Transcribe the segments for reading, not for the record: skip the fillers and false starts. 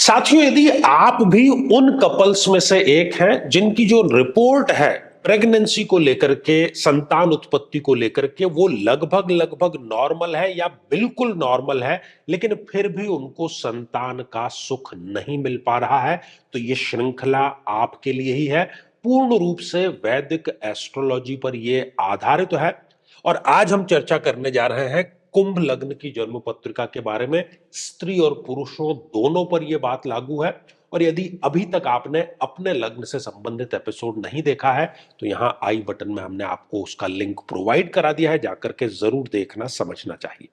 साथियों, यदि आप भी उन कपल्स में से एक हैं जिनकी जो रिपोर्ट है प्रेगनेंसी को लेकर के, संतान उत्पत्ति को लेकर के, वो लगभग लगभग नॉर्मल है या बिल्कुल नॉर्मल है, लेकिन फिर भी उनको संतान का सुख नहीं मिल पा रहा है, तो ये श्रृंखला आपके लिए ही है। पूर्ण रूप से वैदिक एस्ट्रोलॉजी पर ये आधारित है और आज हम चर्चा करने जा रहे हैं कुंभ लग्न की जन्म पत्रिका के बारे में। स्त्री और पुरुषों दोनों पर यह बात लागू है और यदि अभी तक आपने अपने लग्न से संबंधित एपिसोड नहीं देखा है तो यहां आई बटन में हमने आपको उसका लिंक प्रोवाइड करा दिया है, जाकर के जरूर देखना, समझना चाहिए।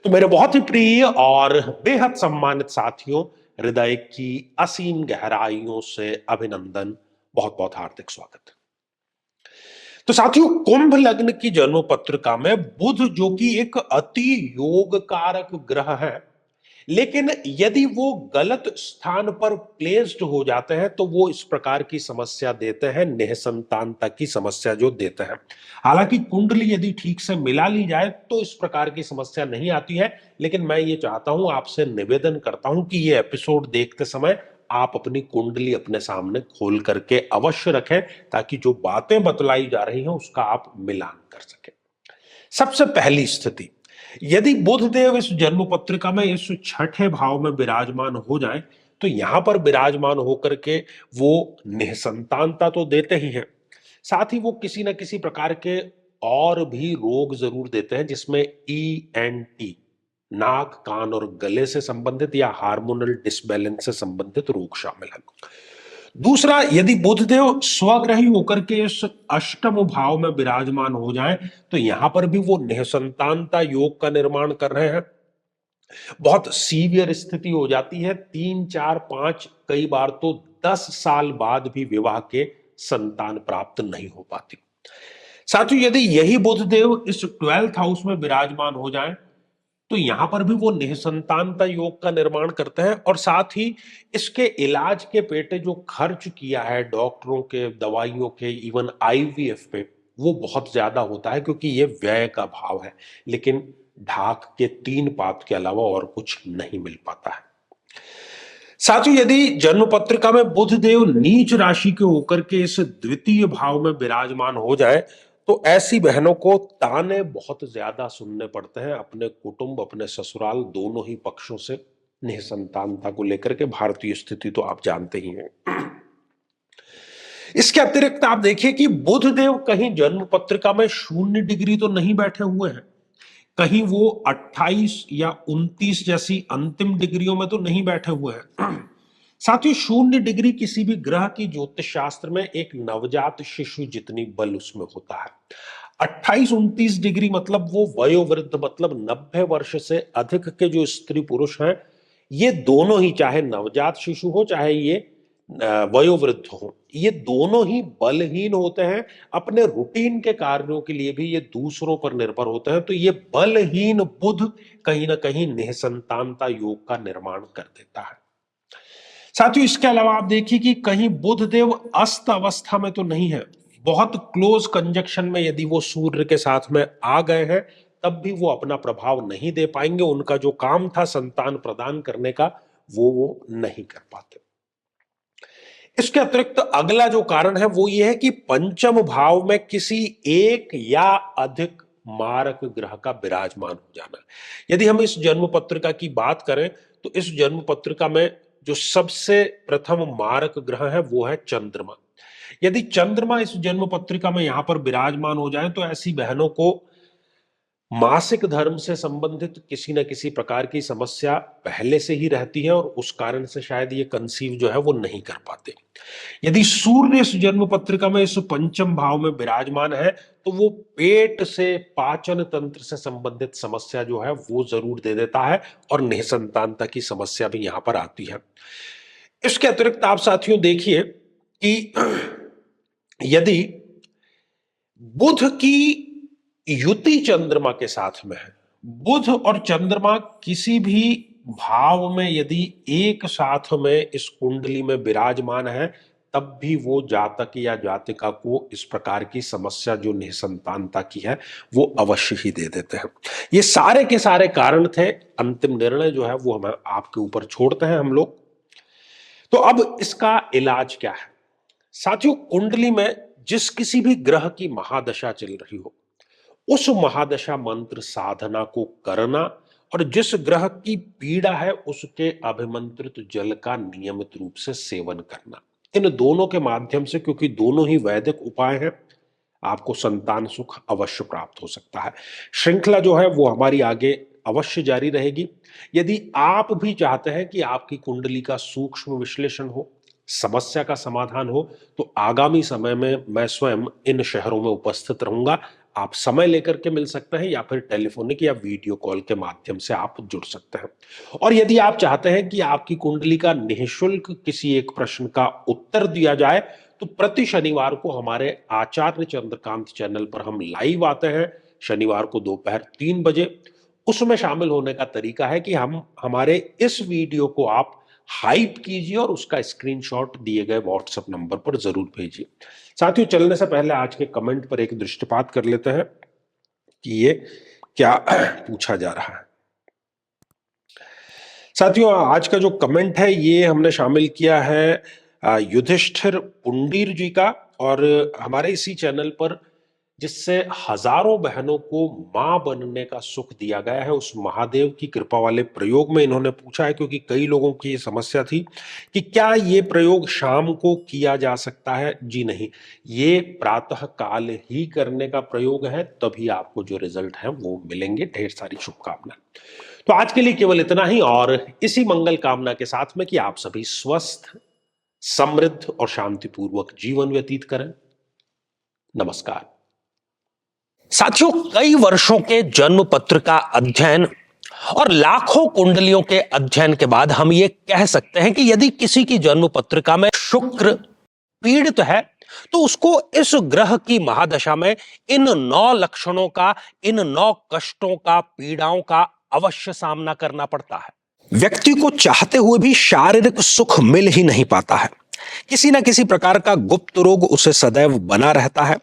तो मेरे बहुत ही प्रिय और बेहद सम्मानित साथियों, हृदय की असीम गहराइयों से अभिनंदन, बहुत बहुत हार्दिक स्वागत। तो साथियों, कुंभ लग्न की जन्म पत्रिका में बुध जो कि एक अति योग कारक ग्रह है, लेकिन यदि वो गलत स्थान पर प्लेस्ड हो जाते हैं तो वो इस प्रकार की समस्या देते हैं, निःसंतानता की समस्या जो देते हैं। हालांकि कुंडली यदि ठीक से मिला ली जाए तो इस प्रकार की समस्या नहीं आती है, लेकिन मैं ये चाहता हूं, आपसे निवेदन करता हूं कि ये एपिसोड देखते समय आप अपनी कुंडली अपने सामने खोल करके अवश्य रखें, ताकि जो बातें बतलाई जा रही हैं उसका आप मिलान कर सकें। सबसे पहली स्थिति, यदि बुध देव इस जन्म पत्रिका में इस छठे भाव में विराजमान हो जाए तो यहां पर विराजमान होकर के वो निःसंतानता तो देते ही हैं, साथ ही वो किसी न किसी प्रकार के और भी रोग जरूर देते हैं, जिसमें ENT, नाक, कान और गले से संबंधित या हार्मोनल डिसबैलेंस से संबंधित रोग शामिल है। दूसरा, यदि बुधदेव स्वग्रही होकर के इस अष्टम भाव में विराजमान हो जाए तो यहां पर भी वो निःसंतानता योग का निर्माण कर रहे हैं। बहुत सीवियर स्थिति हो जाती है, 3 4 5, कई बार तो 10 साल बाद भी विवाह के संतान प्राप्त नहीं हो पाती। साथियों, यदि यही बुधदेव इस 12th हाउस में विराजमान हो जाए तो यहां पर भी वो निःसंतानता योग का निर्माण करते हैं और साथ ही इसके इलाज के पेटे जो खर्च किया है डॉक्टरों के, दवाइयों के, इवन IVF पे, वो बहुत ज्यादा होता है, क्योंकि ये व्यय का भाव है। लेकिन ढाक के 3 पात के अलावा और कुछ नहीं मिल पाता है। साथियों, यदि जन्म पत्रिका में बुध देव नीच राशि के होकर के इस द्वितीय भाव में विराजमान हो जाए तो ऐसी बहनों को ताने बहुत ज्यादा सुनने पड़ते हैं अपने कुटुंब, अपने ससुराल, दोनों ही पक्षों से, निःसंतानता को लेकर के। भारतीय स्थिति तो आप जानते ही हैं। इसके अतिरिक्त आप देखिए कि बुध देव कहीं जन्म पत्रिका में 0 डिग्री तो नहीं बैठे हुए हैं, कहीं वो 28 या 29 जैसी अंतिम डिग्रियों में तो नहीं बैठे हुए हैं। साथ ही 0 डिग्री किसी भी ग्रह की ज्योतिष शास्त्र में एक नवजात शिशु जितनी बल उसमें होता है। 28 29 डिग्री मतलब वो वयोवृद्ध, मतलब 90 वर्ष से अधिक के जो स्त्री पुरुष हैं, ये दोनों ही, चाहे नवजात शिशु हो चाहे ये वयोवृद्ध हो, ये दोनों ही बलहीन होते हैं। अपने रूटीन के कार्यों के लिए भी ये दूसरों पर निर्भर होते हैं, तो ये बलहीन बुध कहीं ना कहीं निःसंतानता योग का निर्माण कर देता है। साथियों, इसके अलावा आप देखिए कि कहीं बुध देव अस्त अवस्था में तो नहीं है, बहुत क्लोज कंजक्शन में यदि वो सूर्य के साथ में आ गए हैं तब भी वो अपना प्रभाव नहीं दे पाएंगे। उनका जो काम था संतान प्रदान करने का, वो नहीं कर पाते। इसके अतिरिक्त अगला जो कारण है वो ये है कि पंचम भाव में किसी एक या अधिक मारक ग्रह का विराजमान हो जाना। यदि हम इस जन्म पत्रिका की बात करें तो इस जन्म पत्रिका में जो सबसे प्रथम मारक ग्रह है वो है चंद्रमा। यदि चंद्रमा इस जन्म पत्रिका में यहां पर विराजमान हो जाए तो ऐसी बहनों को मासिक धर्म से संबंधित किसी न किसी प्रकार की समस्या पहले से ही रहती है और उस कारण से शायद ये कंसीव जो है वो नहीं कर पाते। यदि सूर्य इस जन्म पत्रिका में इस पंचम भाव में विराजमान है तो वो पेट से, पाचन तंत्र से संबंधित समस्या जो है वो जरूर दे देता है और निःसंतानता की समस्या भी यहां पर आती है। इसके अतिरिक्त आप साथियों देखिए कि यदि बुध की युति चंद्रमा के साथ में है, बुध और चंद्रमा किसी भी भाव में यदि एक साथ में इस कुंडली में विराजमान है तब भी वो जातक या जातिका को इस प्रकार की समस्या जो निःसंतानता की है वो अवश्य ही दे देते हैं। ये सारे के सारे कारण थे। अंतिम निर्णय जो है वो हम आपके ऊपर छोड़ते हैं हम लोग। तो अब इसका इलाज क्या है? साथियों, कुंडली में जिस किसी भी ग्रह की महादशा चल रही हो, उस महादशा मंत्र साधना को करना और जिस ग्रह की पीड़ा है उसके अभिमंत्रित जल का नियमित रूप से सेवन करना, इन दोनों के माध्यम से, क्योंकि दोनों ही वैदिक उपाय हैं, आपको संतान सुख अवश्य प्राप्त हो सकता है। श्रृंखला जो है वो हमारी आगे अवश्य जारी रहेगी। यदि आप भी चाहते हैं कि आपकी कुंडली का सूक्ष्म विश्लेषण हो, समस्या का समाधान हो, तो आगामी समय में मैं स्वयं इन शहरों में उपस्थित रहूंगा। आप समय लेकर के मिल सकते हैं या फिर टेलीफोनिक या वीडियो कॉल के माध्यम से आप जुड़ सकते हैं। और यदि आप चाहते हैं कि आपकी कुंडली का निःशुल्क किसी एक प्रश्न का उत्तर दिया जाए, तो प्रति शनिवार को हमारे आचार्य चंद्रकांत चैनल पर हम लाइव आते हैं, शनिवार को दोपहर 3 बजे। उसमें शामिल होने का तरीका है कि हम हमारे इस वीडियो को आप हाइप कीजिए और उसका स्क्रीनशॉट दिए गए व्हाट्सएप नंबर पर जरूर भेजिए। साथियों, चलने से पहले आज के कमेंट पर एक दृष्टिपात कर लेते हैं कि ये क्या पूछा जा रहा है। साथियों, आज का जो कमेंट है ये हमने शामिल किया है युधिष्ठिर पुंडीर जी का, और हमारे इसी चैनल पर जिससे हजारों बहनों को मां बनने का सुख दिया गया है, उस महादेव की कृपा वाले प्रयोग में इन्होंने पूछा है, क्योंकि कई लोगों की ये समस्या थी कि क्या ये प्रयोग शाम को किया जा सकता है। जी नहीं, ये प्रातः काल ही करने का प्रयोग है, तभी आपको जो रिजल्ट है वो मिलेंगे। ढेर सारी शुभकामनाएं। तो आज के लिए केवल इतना ही, और इसी मंगल कामना के साथ में कि आप सभी स्वस्थ, समृद्ध और शांतिपूर्वक जीवन व्यतीत करें। नमस्कार। साथियों, कई वर्षों के जन्म पत्र का अध्ययन और लाखों कुंडलियों के अध्ययन के बाद हम ये कह सकते हैं कि यदि किसी की जन्म पत्रिका में शुक्र पीड़ित है, तो उसको इस ग्रह की महादशा में इन 9 लक्षणों का, इन 9 कष्टों का, पीड़ाओं का अवश्य सामना करना पड़ता है। व्यक्ति को चाहते हुए भी शारीरिक सुख मिल ही नहीं पाता है। किसी ना किसी प्रकार का गुप्त रोग उसे सदैव बना रहता है।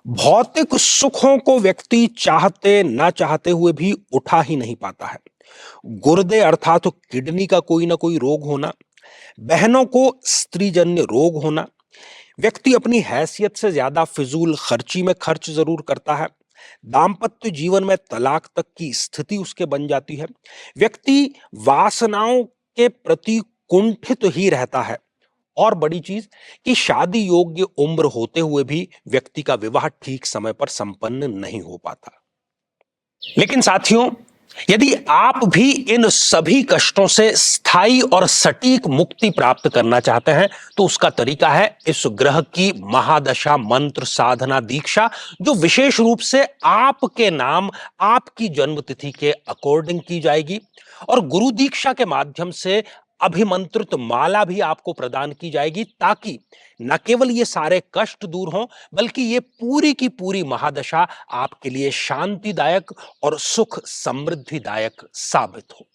भौतिक सुखों को व्यक्ति चाहते ना चाहते हुए भी उठा ही नहीं पाता है। गुर्दे अर्थात किडनी का कोई ना कोई रोग होना, बहनों को स्त्रीजन्य रोग होना, व्यक्ति अपनी हैसियत से ज्यादा फिजूल खर्ची में खर्च जरूर करता है, दाम्पत्य जीवन में तलाक तक की स्थिति उसके बन जाती है, व्यक्ति वासनाओं के प्रति कुंठित ही रहता है, और बड़ी चीज कि शादी योग्य उम्र होते हुए भी व्यक्ति का विवाह ठीक समय पर संपन्न नहीं हो पाता। लेकिन साथियों, यदि आप भी इन सभी कष्टों से स्थायी और सटीक मुक्ति प्राप्त करना चाहते हैं, तो उसका तरीका है इस ग्रह की महादशा मंत्र साधना दीक्षा, जो विशेष रूप से आपके नाम, आपकी जन्मतिथि के अकॉर्डिंग की जाएगी, और गुरु दीक्षा के माध्यम से अभिमंत्रित माला भी आपको प्रदान की जाएगी, ताकि न केवल ये सारे कष्ट दूर हों, बल्कि ये पूरी की पूरी महादशा आपके लिए शांतिदायक और सुख समृद्धिदायक साबित हो।